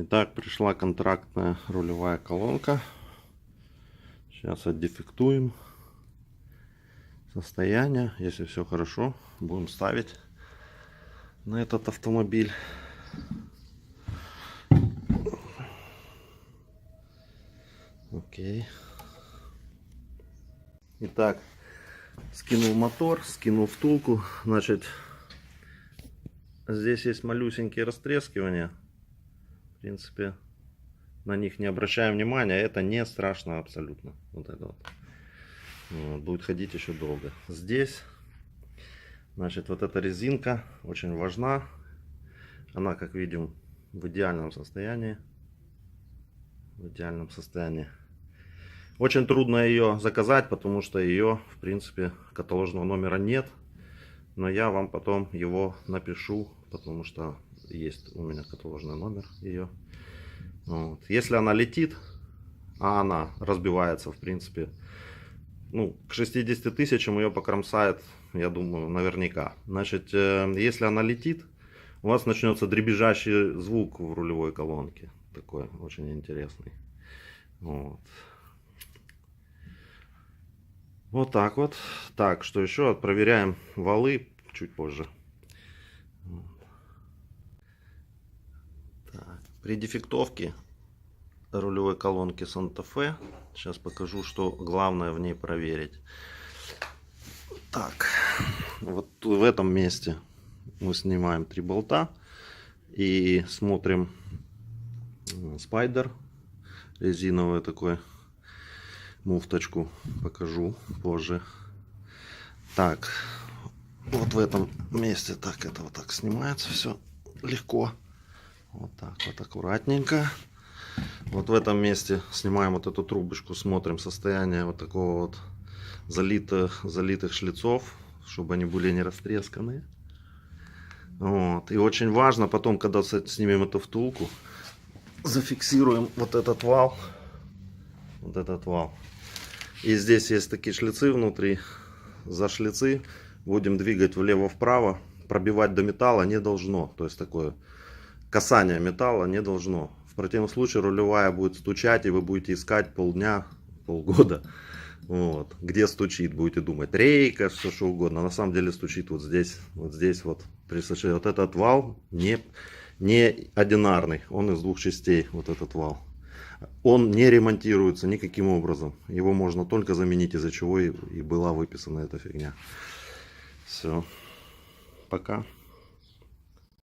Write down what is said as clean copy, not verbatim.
Итак, пришла контрактная рулевая колонка. Сейчас отдефектуем состояние. Если все хорошо, будем ставить на этот автомобиль. Окей. Итак, скинул мотор, скинул втулку. Значит, здесь есть малюсенькие растрескивания. В принципе, на них не обращаем внимания. Это не страшно абсолютно. Вот это вот. Будет ходить еще долго. Здесь, значит, вот эта резинка очень важна. Она, как видим, в идеальном состоянии. В идеальном состоянии. Очень трудно ее заказать, потому что ее, в принципе, каталожного номера нет. Но я вам потом его напишу, потому что есть у меня каталожный номер ее. Вот. Если она летит, а она разбивается, в принципе, ну, к 60 тысячам ее покромсает, я думаю, наверняка. Значит, если она летит, у вас начнется дребезжащий звук в рулевой колонке. Такой очень интересный. Вот. Вот так вот. Так, что еще? Проверяем валы чуть позже. Так, при дефектовке рулевой колонки Санта-Фе, сейчас покажу, что главное в ней проверить. Так, вот в этом месте мы снимаем 3 болта и смотрим спайдер резиновый такой. Муфточку покажу позже. Так, вот в этом месте так это вот так снимается все легко. Вот так вот аккуратненько. Вот в этом месте снимаем вот эту трубочку, смотрим состояние вот такого вот залитых шлицов, чтобы они были не растресканные. Вот. И очень важно потом, когда снимем эту втулку, зафиксируем вот этот вал. Вот этот вал. И здесь есть такие шлицы внутри. За шлицы будем двигать влево-вправо. Пробивать до металла не должно. То есть такое касание металла не должно. В противном случае рулевая будет стучать, и вы будете искать полдня, полгода. Вот. Где стучит, будете думать. Рейка, все что угодно. На самом деле стучит вот здесь. Вот здесь вот. Вот этот вал не одинарный. Он из 2 частей. Вот этот вал. Он не ремонтируется никаким образом. Его можно только заменить, из-за чего и была выписана эта фигня. Все. Пока.